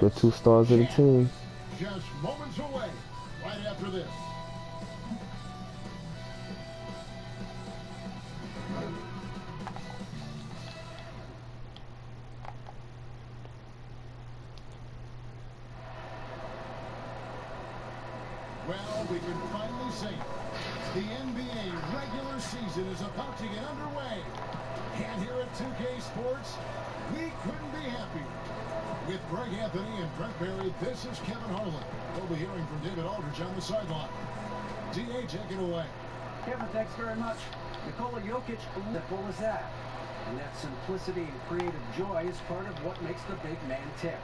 The 2 stars of the team. Just moments away, right after this. Well, we can finally say it. The NBA regular season is about to get underway. And here at 2K Sports, we couldn't be happier. With Greg Anthony and Brent Barry, this is Kevin Harlan. We'll be hearing from David Aldridge on the sideline. DA, take it away. Kevin, thanks very much. Nikola Jokic, simple as that. And that simplicity and creative joy is part of what makes the big man tick.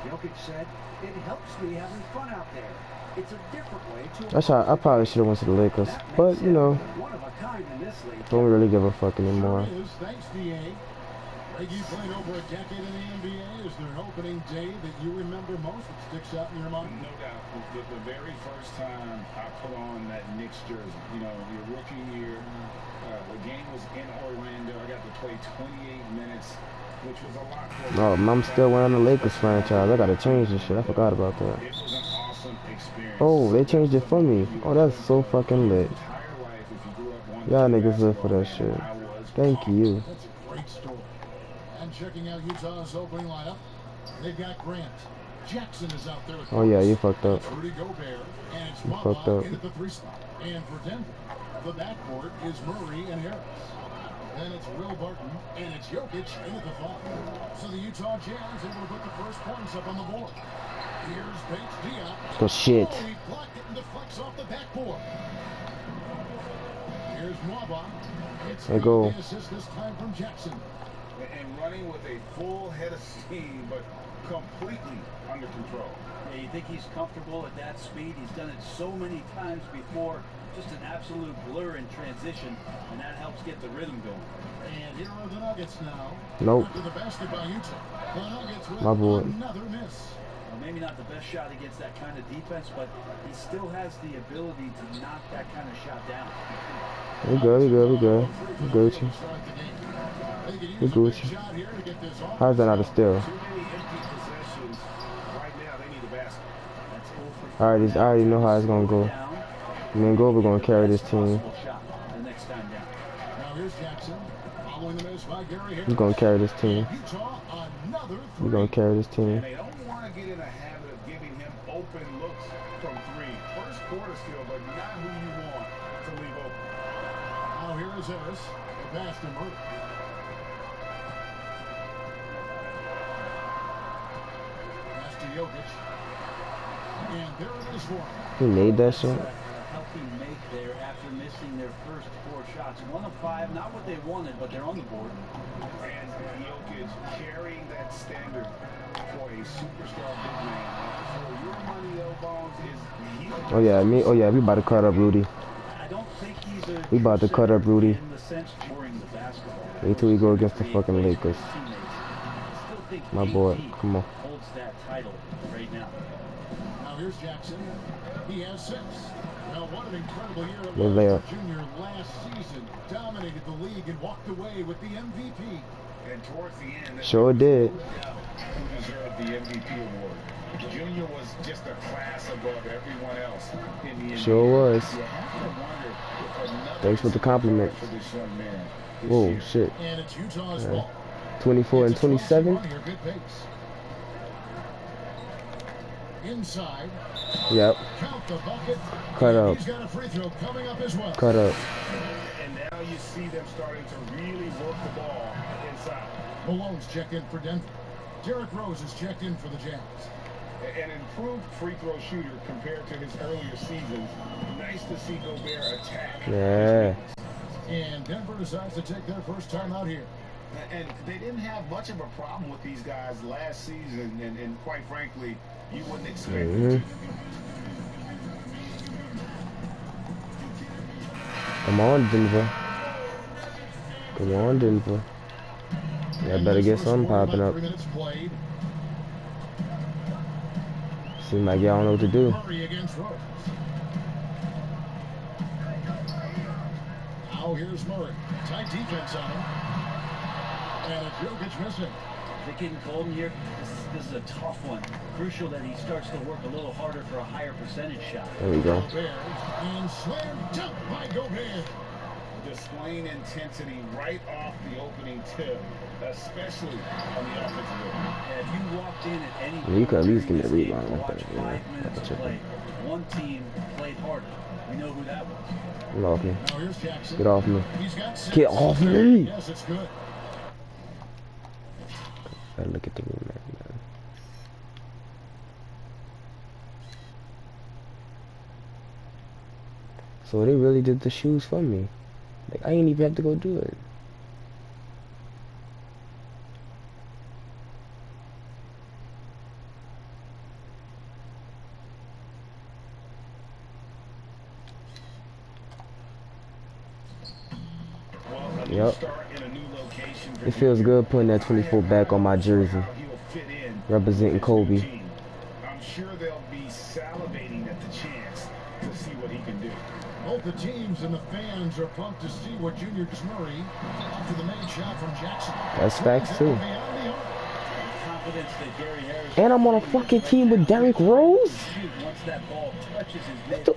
Jokic said, "It helps me having fun out there. It's a different way to..." I probably should have went to the Lakers, but you know, one of a kind in this league. don't really give a fuck anymore. Sure is. Thanks, DA. Greg, you played over a decade in the NBA. Is there an opening day that you remember most that sticks out in your mind? No doubt. The very first time I put on that Knicks jersey, you know, your rookie year, the game was in Orlando. I got to play 28 minutes, which was a lot for Oh, I'm still wearing the Lakers franchise. I gotta change this shit. I forgot about that. It was an awesome experience. Oh, they changed it for me. Oh, that's so fucking lit. Y'all niggas live for that shit. Thank you. That's a great story. And checking out Utah's opening lineup, they've got Grant. Jackson is out there with Oh yeah, you fucked up. Rudy Gobert, and it's You fucked Waba up. in at the 3 slot. And for Denver, the backcourt is Murray and Harris. Then it's Will Barton, and it's Jokic in at the 5. So the Utah Jazz able to put the first points up on the board. Here's Bates Diop. Good shit. Oh, he blocked it and deflects off the backboard. Here's Waba. It's There go. the assist this time from Jackson. And running with a full head of steam, but completely under control. Yeah, you think he's comfortable at that speed? He's done it so many times before. Just an absolute blur in transition, and that helps get the rhythm going. And here are the Nuggets now. Nope. After the basket by Utah. The Nuggets with My boy. another miss. Well, maybe not the best shot against that kind of defense, but he still has the ability to knock that kind of shot down. We good, we good, we good. We Gucci. We Gucci. How's that not a steal? Too many empty possessions. Right now, they need a basket. That's I already know how it's gonna go. Me and Gober gonna carry this team. The next time down. Now here's Jackson. Following the miss by Gary Harris. We're gonna carry this team. Utah, another We're gonna carry this team. And they don't want to get in a habit of giving him open looks from 3. First quarter still, but not who you want to leave open. Now here is Harris. The pass to Murray. Pass to Jokic. And there it is for him. He made that shot. Healthy make there after missing their first 4 shots. 1 of 5, not what they wanted, but they're on the board. And Jokic carrying that standard for a superstar big man. For your money, though, Bones, is Oh yeah, we about to cut up Rudy. I don't think he's a We about to cut up Rudy. in the sense scoring the basketball. Wait till we go against the fucking Lakers. I still think My boy, AD come on. holds that title right now. Now here's Jackson. He has 6. Now what an incredible year it Good was layup. for Junior last season. Dominated the league and walked away with the MVP. And towards the end, Sure did. who deserved the MVP award. Junior was just a class above everyone else in the NBA. Sure was. You have to wonder if another Thanks for the compliment. for this young man this Whoa, year. shit. And it's Utah's Yeah. ball. 24 and It's a 27. 12-1 here, good pace. Inside. Yep. Count the bucket. Cut And up. He's got a free throw coming up as well. Cut up. And now you see them starting to really work the ball inside. Malone's checked in for Denver. Derrick Rose is checked in for the Jazz. An improved free throw shooter compared to his earlier seasons. Nice to see Gobert attack. Yeah. And Denver decides to take their first time out here. And they didn't have much of a problem with these guys last season, and quite frankly, you wouldn't expect them to. Come on, Denver. Come on, Denver. Yeah, better get something popping up. 3 minutes played. Seems like y'all don't know what to do. Murray against Rose. Now here's Murray. Tight defense on him. And it's Jokic missing. Is it getting cold in here? This is a tough one. Crucial that he starts to work a little harder for a higher percentage shot. There we go. Gobert and slam dunk by Gobert. Displaying intensity right off the opening tip, especially on the offensive end. Yeah, if you walked in at any Yeah, you could at least give me a during this rebound game to like watch that, yeah. 5 minutes of play, one team played harder. We know who that was. Get off me. Now here's Jackson. Get off me. He's got 6. Get off me! Yes, it's good. Gotta look at the room, man. So they really did the shoes for me. Like, I ain't even have to go do it. Yep. It feels good putting that 24 back on my jersey. Representing Kobe. I'm sure they'll be salivating at the chance to see what he can do. Both the teams and the fans are pumped to see what Junior Murray after the made shot from Jackson. That's facts too. And I'm on a fucking team with Derrick Rose?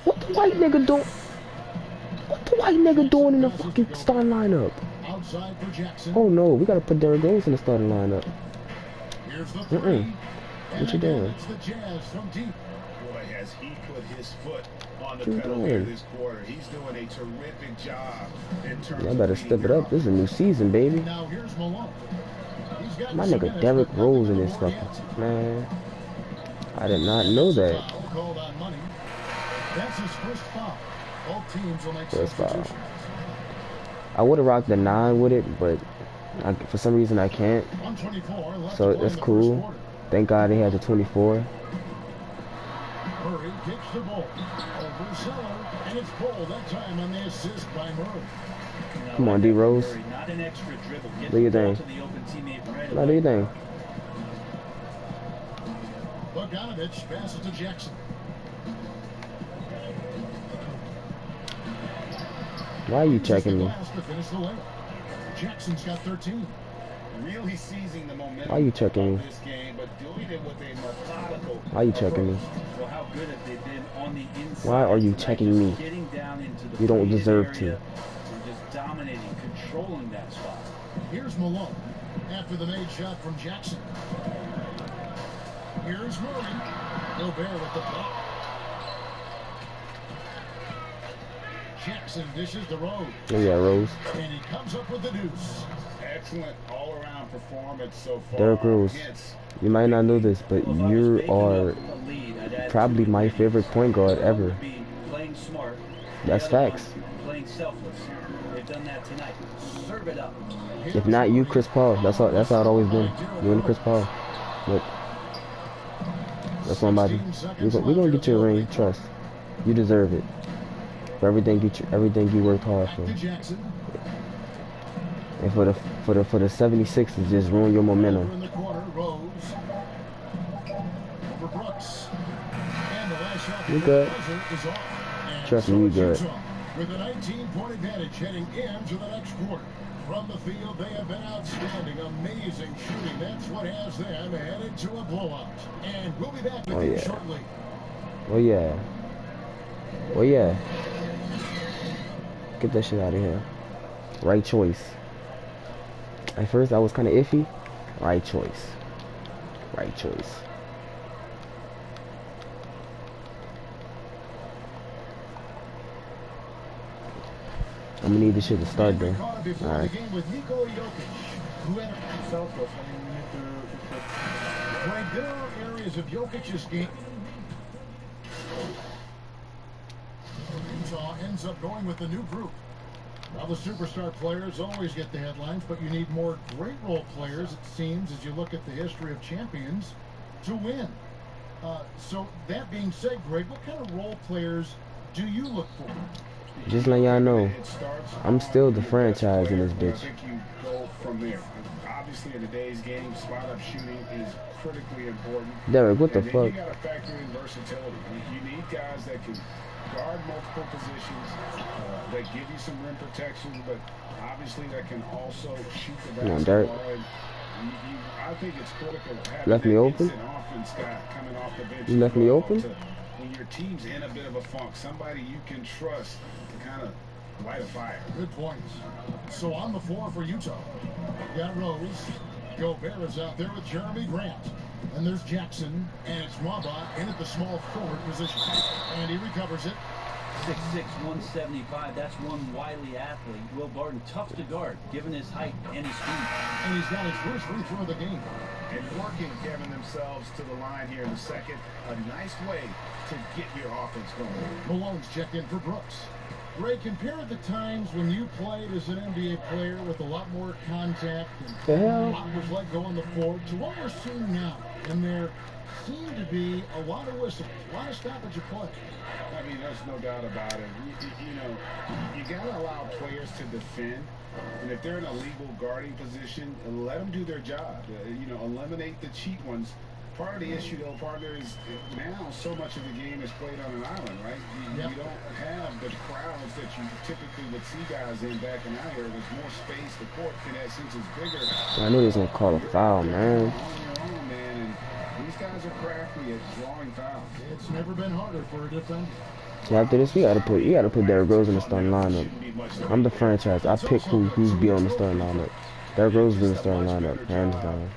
What the white nigga doing? What the white nigga doing in the fucking starting lineup? Outside for Jackson. Oh no, we gotta put Derrick Rose in the starting lineup. Here's the three. What you doing? It's the Jazz from deep. Boy, has he put his foot on the What you pedal here doing? this quarter. He's doing a terrific job in terms Y'all better of step it up. This is a new season, baby. Now here's Malone. He's got My some nigga minutes, Derrick but nothing Rose on in the this board fucking yet. man. I did not know that. Foul called on Money. That's his first foul. Both teams will make First foul. substitutions. I would have rocked the 9 with it, but for some reason I can't. 124 left So to play it's in the cool. first quarter. Thank God they had the 24. Murray kicks the ball over Zeller, and it's pulled that time on the assist by Murray. Come on, D Rose. Not an extra dribble. Get Do your the ball thing. to the open teammate right No, away. do your thing. Bogdanovich passes to Jackson. Why are you Uses the checking me? glass to finish the layup. Jackson's got 13. really seizing the momentum Why you checking me? of this game, but doing it with a methodical Why you checking me? Well, how good have they been on the inside? Why are you tonight, checking just me? Getting down into the You don't creative deserve to. area and just dominating, controlling that spot. Here's Malone after the made shot from Jackson. Here's Murray. Gobert with the block. Jackson dishes the Rose. Oh yeah, Rose. And he comes up with the deuce. excellent all-around performance so far. Derrick Rose. Hence, You might not know this, but you are probably my favorite point guard ever. Playing smart. That's facts. Playing selfless. They've done that tonight. Serve it up. If not you, Chris Paul. That's how it's always been. You and Chris Paul. Look, that's what I'm about to. We're gonna get you a ring. Trust. You deserve it. For everything you worked hard for. And for the 76ers, just ruin your momentum. You good? Trust me, you good. With a 19-point advantage heading into the next quarter. From the field, they have been outstanding, amazing shooting. That's what has them headed to a blowout. And we'll be back with you shortly. Oh yeah. Oh yeah. Get that shit out of here. Right choice. At first, I was kind of iffy. Right choice. Right choice. I'm gonna need this shit to start though. Alright. There are areas of Jokic's game. Utah ends up going with the new group. Now the superstar players always get the headlines, but you need more great role players, it seems, as you look at the history of champions, to win. So that being said, Greg, what kind of role players do you look for? Just let y'all know, I'm still the franchise in this bitch. I think you go from there. Obviously, in today's game, spot-up shooting is critically important. Derek, what the and then fuck? You got to factor in versatility. You need guys that can guard multiple positions, that give you some rim protection, but obviously that can also shoot the basketball. I think it's critical having Left me that open. instant offense guy coming off the bench You as left me well. open. When your team's in a bit of a funk, somebody you can trust to kind of light a fire. Good points. So on the floor for Utah, you got Rose. Gobert is out there with Jeremy Grant. And there's Jackson, and it's Waba in at the small forward position. And he recovers it. 6'6", 175. That's one wily athlete. Will Barton, tough to guard, given his height and his speed. And he's got his first free throw of the game. And working, Kevin, themselves to the line here in the second. A nice way to get your offense going. Malone's checked in for Brooks. Ray, compare the times when you played as an NBA player with a lot more contact and a lot was let go on the floor to what we're seeing now. And there seem to be a lot of whistles, a lot of stoppage of play. I mean, there's no doubt about it. You know, you got to allow players to defend. And if they're in a legal guarding position, let them do their job. You know, eliminate the cheat ones. Part of the issue, though, partner, is now so much of the game is played on an island, right? You don't have the crowds that you typically would see guys in back in our era. There's more space. The court, in that sense, is bigger. I knew he was gonna call a foul, man. On your own, man. And these guys are crafty at drawing fouls. It's never been harder for a defender. So after this, you gotta put Derrick Rose in the starting lineup. I'm the franchise. I pick who's be on the starting lineup. Derrick Rose is in the starting lineup, hands down.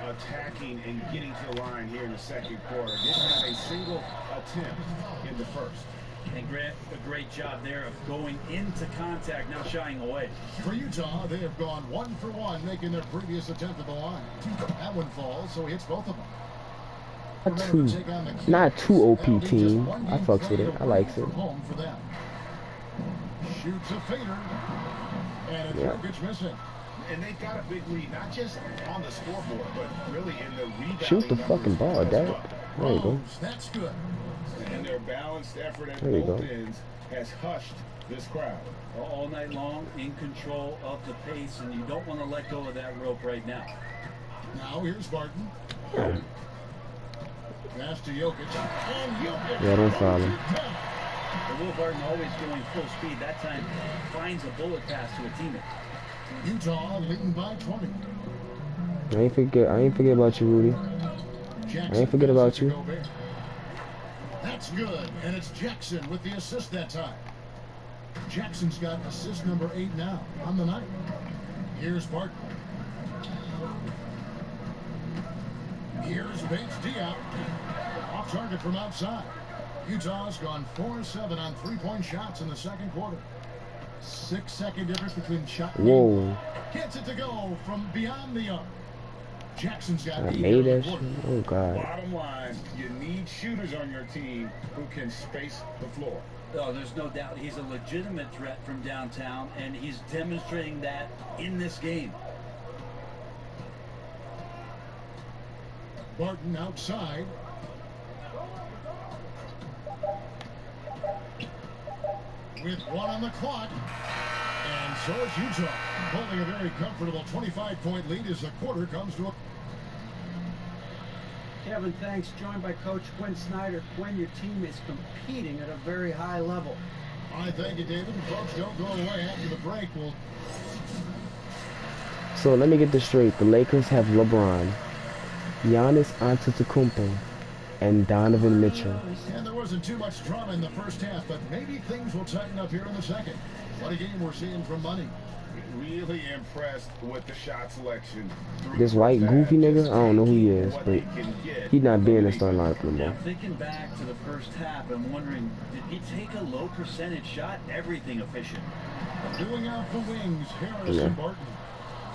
Attacking and getting to the line here in the second quarter. Didn't have a single attempt in the first. And Grant, a great job there of going into contact, not shying away. For Utah, they have gone 1 for 1, making their previous attempt at the line. That one falls, so he hits both of them. Not too OP team. I fucks with it. I likes it. Home for them. Shoots a fader, and it's Jokic missing. And they've got a big lead, not just on the scoreboard, but really in the rebounding. Shoot the fucking ball, Derek. There you go. That's good. And their balanced effort at both ends has hushed this crowd. All night long, in control of the pace, and you don't want to let go of that rope right now. Now here's Barton. Pass to Jokic. And Jokic. Yeah, don't foul him. Will Barton always going full speed. That time finds a bullet pass to a teammate. Utah leading by 20. I ain't forget about you, Rudy. I ain't forget about you. That's good, and it's Jackson with the assist that time. Jackson's got assist number 8 now on the night. Here's Barton. Here's Bates Diop. Off target from outside. Utah's gone 4-7 on three-point shots in the second quarter. 6-second difference between shot and Whoa. gets it to go from beyond the arc. Jackson's got I made that shit. Oh, God. Bottom line, you need shooters on your team who can space the floor. Oh, there's no doubt he's a legitimate threat from downtown, and he's demonstrating that in this game. Barton outside. With 1 on the clock. And so it's Utah holding a very comfortable 25-point lead as the quarter comes to a... Kevin, thanks. Joined by Coach Quinn Snyder. Quinn, your team is competing at a very high level. I thank you, David. Folks, don't go away after the break. So let me get this straight. The Lakers have LeBron, Giannis Antetokounmpo, and Donovan Mitchell. And there wasn't too much drama in the first half, but maybe things will tighten up here in the second. What a game we're seeing from Money. Really impressed with the shot selection. This white goofy nigga, I don't know who he is, but he not being in the starting lineup no more. I'm thinking back to the first half, I'm wondering, did he take a low percentage shot? Everything efficient. Doing out the wings, Harris and Barton.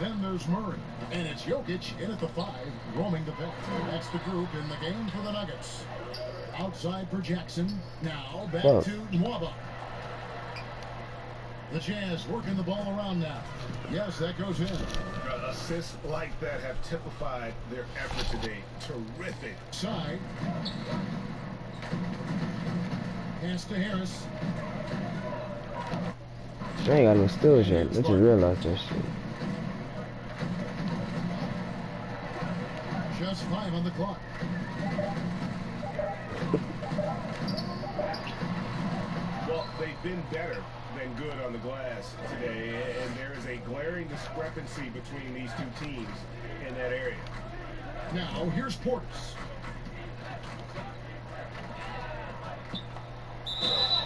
Then there's Murray, and it's Jokic in at the 5, roaming the bench. That's the group in the game for the Nuggets. Outside for Jackson. Now back to Nwaba. The Jazz working the ball around now. Yes, that goes in. Assists like that have typified their effort today. Terrific. Side. Pass to Harris. I ain't got no steals yet. I just realized that shit. Just 5 on the clock. Well, they've been better than good on the glass today, and there is a glaring discrepancy between these two teams. in that area. Now, here's Portis.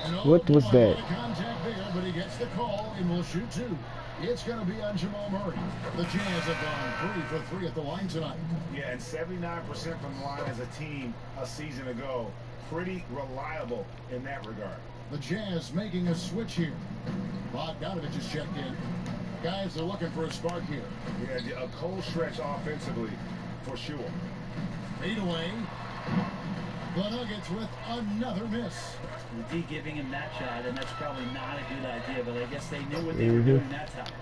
And What was boy, that? a lot of contact there, but he gets the call and will shoot two. It's going to be on Jamal Murray. The Jazz have gone 3 for 3 at the line tonight. Yeah, and 79% from the line as a team a season ago. Pretty reliable in that regard. The Jazz making a switch here. Bogdanovich is checked in. Guys are looking for a spark here. Yeah, a cold stretch offensively for sure. Fade away. The Nuggets with another miss. The D giving him that shot, and that's probably not a good idea, but I guess they knew what they were doing that time.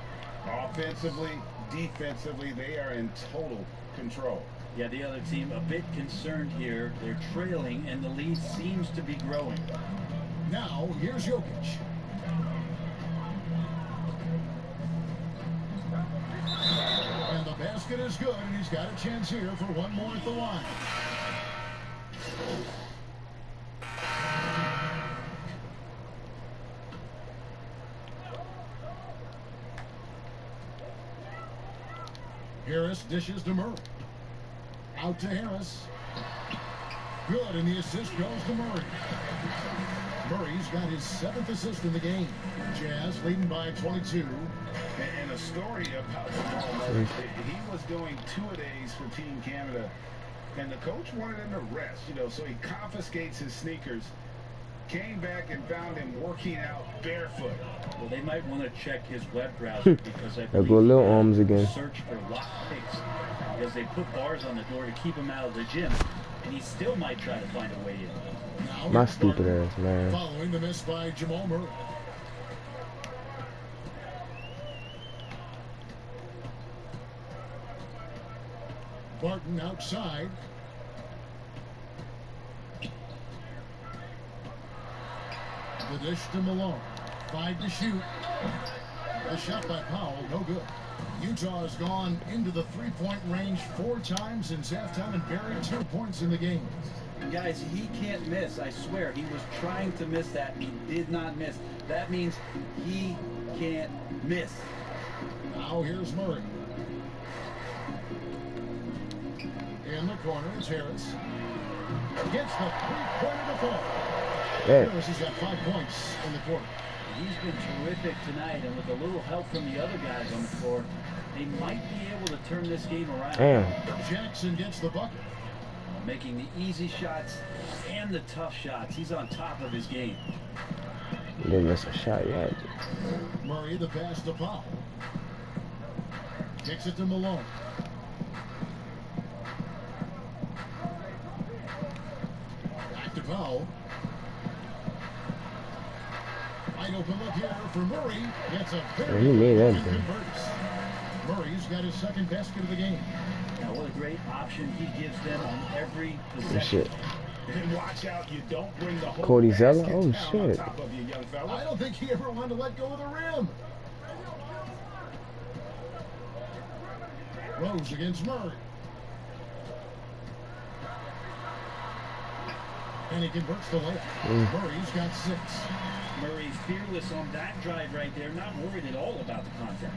Offensively, defensively, they are in total control. Yeah, the other team a bit concerned here. They're trailing, and the lead seems to be growing. Now, here's Jokic. And the basket is good, and he's got a chance here for one more at the line. Harris dishes to Murray. Out to Harris. Good, and the assist goes to Murray. Murray's got his 7th assist in the game. Jazz leading by 22. And a story about Jamal Murray. He was doing two-a-days for Team Canada, and the coach wanted him to rest, so he confiscates his sneakers, came back and found him working out barefoot. Well, they might want to check his web browser because I There believe go little he arms again. search for locked picks because they put bars on the door to keep him out of the gym, and he still might try to find a way in. Now My here's stupid Barton, ass, man. following the miss by Jamal Murray. Barton outside. The dish to Malone. 5 to shoot. The shot by Powell, no good. Utah has gone into the three-point range 4 times since halftime and buried 2 points in the game. Guys, he can't miss. I swear, he was trying to miss that. He did not miss. That means he can't miss. Now here's Murray. In the corner is Harris. Gets the three-pointer to fall. Yeah. Harris has got 5 points in the quarter. He's been terrific tonight, and with a little help from the other guys on the floor, they might be able to turn this game around. Damn. Jackson gets the bucket. Making the easy shots and the tough shots. He's on top of his game. He didn't miss a shot yet. Murray the pass to Powell. Kicks it to Malone. Back to Powell. Wide open look here for Murray. Gets a very He made that and thing. converts. Murray's got his 2nd basket of the game. Now, what a great option he gives them on every Good possession. shit. And watch out, you don't bring the whole Cody Zeller? basket Oh, down shit. on top of you, young fella. I don't think he ever wanted to let go of the rim. Rose against Murray. And he converts the layup. Murray's got 6. Murray fearless on that drive right there, not worried at all about the contact.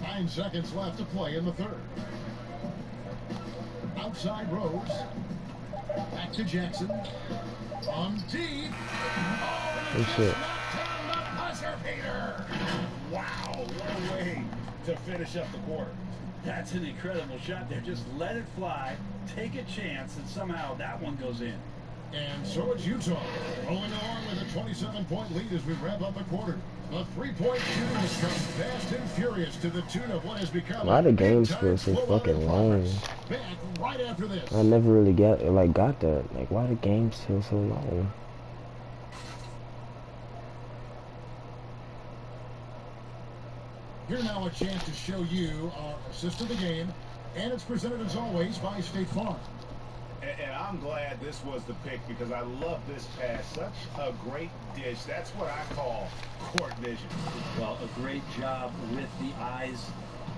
9 seconds left to play in the 3rd. Outside Rose. Back to Jackson. On deep. Good shit. Wow, what a way to finish up the quarter. That's an incredible shot there. Just let it fly, take a chance, and somehow that one goes in. And so it's Utah, rolling along with a 27-point lead as we wrap up the quarter. The three-point shooting has come fast and furious to the tune of what has become Why the games big-time feel so blowout fucking in long? progress. Back right after this. I never really got that. Like, why the games feel so long? Here now a chance to show you our assist of the game, and it's presented as always by State Farm. And I'm glad this was the pick because I love this pass. Such a great dish. That's what I call court vision. Well, a great job with the eyes.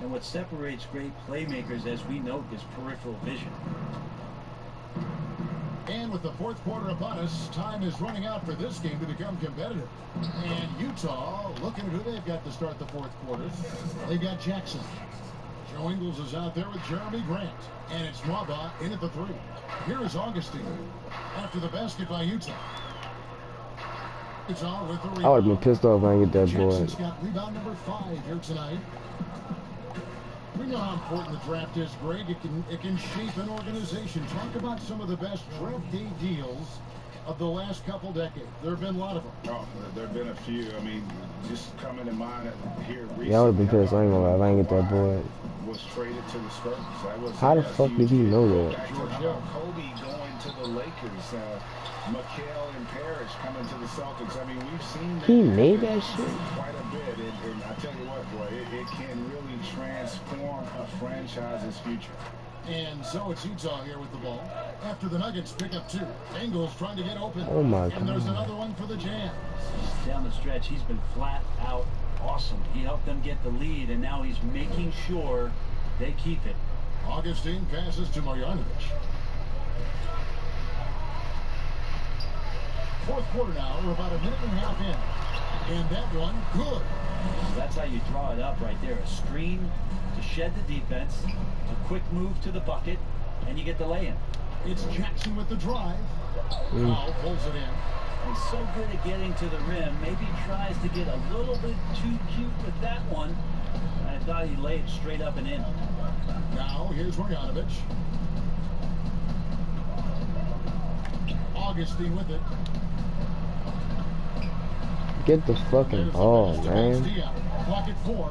And what separates great playmakers, as we note, is peripheral vision. And with the 4th quarter upon us, time is running out for this game to become competitive. And Utah, looking at who they've got to start the 4th quarter. They've got Jackson. Joe Ingles is out there with Jeremy Grant. And it's Nwaba in at the 3. Here is Augustine after the basket by Utah. Utah with the rebound. I would have been pissed off if I didn't get that boy. Jackson's got rebound number 5 here tonight. We know how important the draft is, Greg. It can shape an organization. Talk about some of the best draft day deals of the last couple decades. There have been a lot of them. Oh, there have been a few. I mean, just coming to mind here recently. Yeah, I would have been pissed. I ain't gonna lie. If I didn't get that boy. Was traded to the Spurs. That was How the fuck did he know that? Kobe going to the Lakers. Mycareer and Parrish coming to the Celtics. I mean, we've seen that. He made that shit. Quite a bit. And I tell you what, boy, it can really transform a franchise's future. And so it's Utah here with the ball. After the Nuggets pick up 2. Ingles trying to get open. Oh my God. And there's another one for the Jazz. Down the stretch, he's been flat out awesome. He helped them get the lead, and now he's making sure they keep it. Augustine passes to Marjanovic. Fourth quarter now. We're about a minute and a half in. And that one, good. So that's how you draw it up right there. A screen to shed the defense, a quick move to the bucket, and you get the lay-in. It's Jackson with the drive. Now pulls it in. He's so good at getting to the rim. Maybe tries to get a little bit too cute with that one. I thought he laid it straight up and in. Now here's Marjanovic. Augustine with it. Get the fucking ball, man. Clock at 4.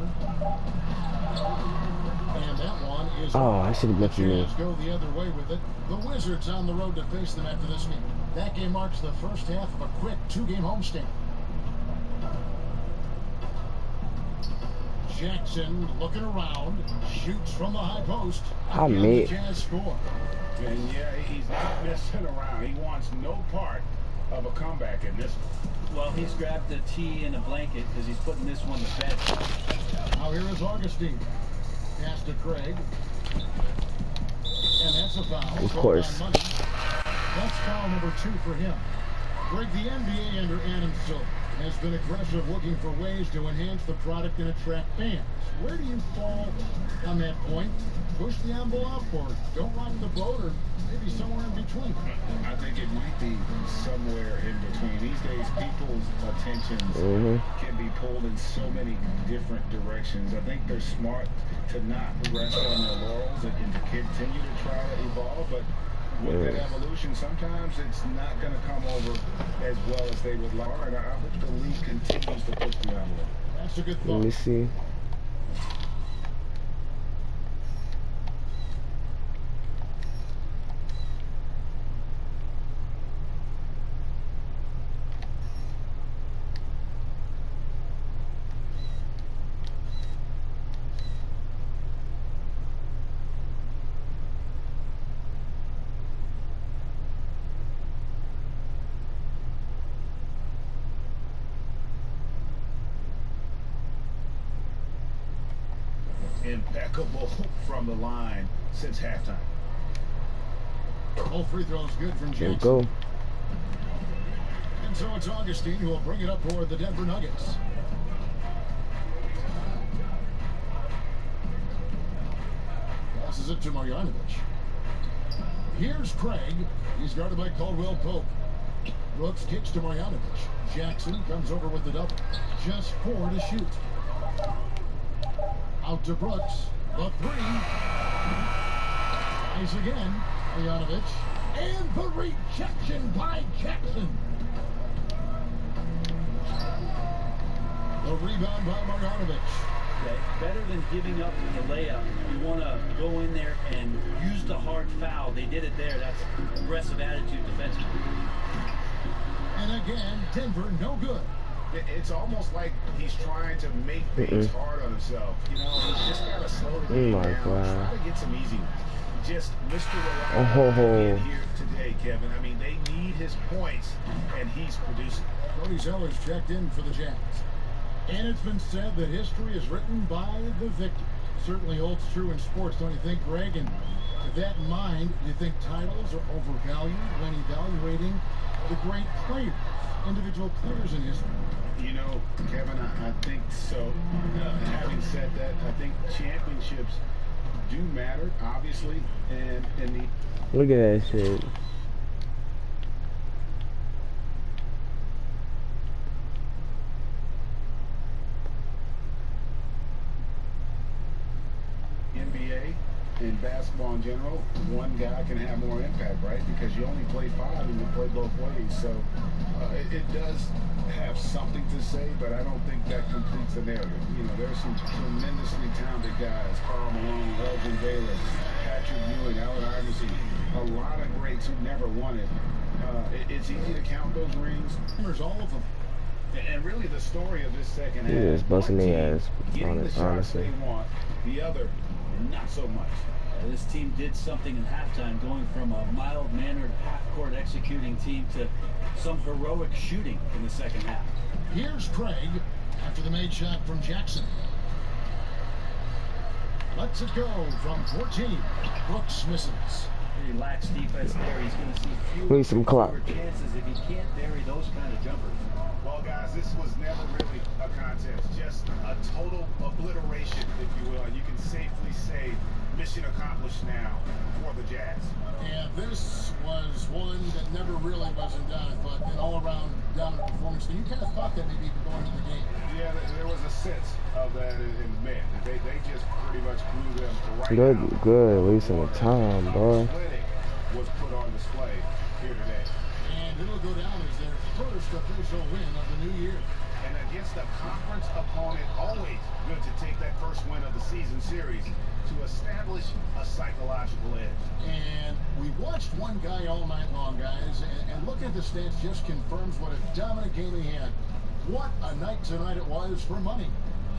And that one is. Oh, I should have left him in. Go the other way with it. The Wizards on the road to face them after this game. That game marks the first half of a quick 2-game homestand. Jackson looking around, shoots from the high post. I made. Jazz score. And yeah, he's not messing around. He wants no part of a comeback in this one. Well, he's grabbed a tea and a blanket because he's putting this one to bed. Now here is Augustine. Pass to Craig. And that's a foul. Of course. That's foul number 2 for him. Greg, the NBA under Adam Silver has been aggressive looking for ways to enhance the product and attract fans. Where do you fall on that point? Push the envelope or don't rock the boat, or maybe somewhere in between? I think it might be somewhere in between. These days, people's attentions can be pulled in so many different directions. I think they're smart to not rest on their laurels and to continue to try to evolve, but with that evolution, sometimes it's not going to come over as well as they would like. And I hope the league continues to push the envelope. That's a good thought. Let me see. Impeccable from the line since halftime. All free throws good from Jackson. There we go. And so it's Augustine who will bring it up for the Denver Nuggets. Passes it to Marjanovic. Here's Craig. He's guarded by Caldwell Pope. Brooks kicks to Marjanovic. Jackson comes over with the double. Just 4 to shoot. Out to Brooks. The 3. Nice again. Marjanovic. And the rejection by Jackson. The rebound by Marjanovic. Okay. Better than giving up the layup. You want to go in there and use the hard foul. They did it there. That's aggressive attitude defensively. And again, Denver no good. It's almost like he's trying to make things hard on himself. You know, he's just got to slow the game down. Try to get some easy ones. Just Mr. Reliable here today, Kevin. I mean, they need his points, and he's producing. Cody Zeller's checked in for the Jazz. And it's been said that history is written by the victor. Certainly holds true in sports, don't you think, Greg? And with that in mind, do you think titles are overvalued when evaluating the great players, individual players in history? You know, Kevin, I think so. Having said that, I think championships do matter, obviously, and in the Look at that shit. NBA and basketball in general, one guy can have more impact, right? Because you only play 5 and you play both ways. So it does have something to say, but I don't think that completes the narrative. You know, there's some tremendously talented guys. Karl Malone, Elgin Baylor, Patrick Ewing, Allen Iverson. A lot of greats who never won it. It's easy to count those rings. There's all of them. And really the story of this second half, He is busting their ass, getting the shots honestly. they want, the other not so much. This team did something in halftime, going from a mild-mannered half-court executing team to some heroic shooting in the second half. Here's Craig after the made shot from Jackson. Lets it go from 14. Brooks misses. Pretty lax defense there. He's going to see fewer Need some clock. chances if he can't bury those kind of jumpers. Well, guys, this was never really a contest, just a total obliteration, if you will. And you can safely say mission accomplished now for the Jazz. And this was one that never really wasn't done, but an all-around dominant performance. So you kind of thought that maybe you could go into the game. Yeah, there was a sense of that in men. They just pretty much blew them right out. Good, wasting the time, boy. Athletic was put on display here today. And it'll go down as their first official win of the new year. And against a conference opponent, always good to take that first win of the season series to establish a psychological edge. And we watched one guy all night long, guys, and looking at the stats just confirms what a dominant game he had. What a night tonight it was for money.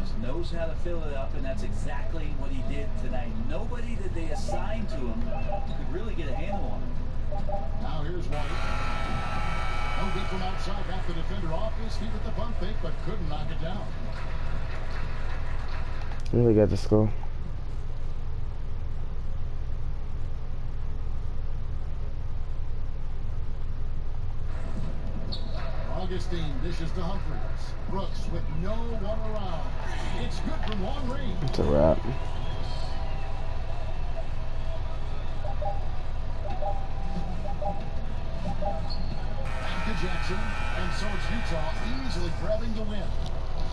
Just knows how to fill it up, and that's exactly what he did tonight. Nobody that they assigned to him could really get a handle on him. Now here's White. No good from outside, got the defender off his feet with the pump fake, but couldn't knock it down. Really got to score. Augustine dishes to Humphries. Brooks with no one around. It's good from long range. It's a wrap. Back to Jackson, and so it's Utah easily grabbing the win.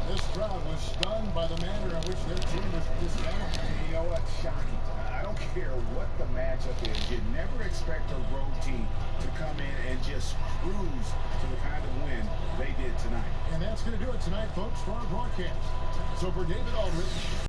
This crowd was stunned by the manner in which their team was dismantled. You know what? Shocking. I don't care what the matchup is. You never expect a road team to come in and just cruise to the kind of win they did tonight. And that's going to do it tonight, folks, for our broadcast. So for David Aldridge,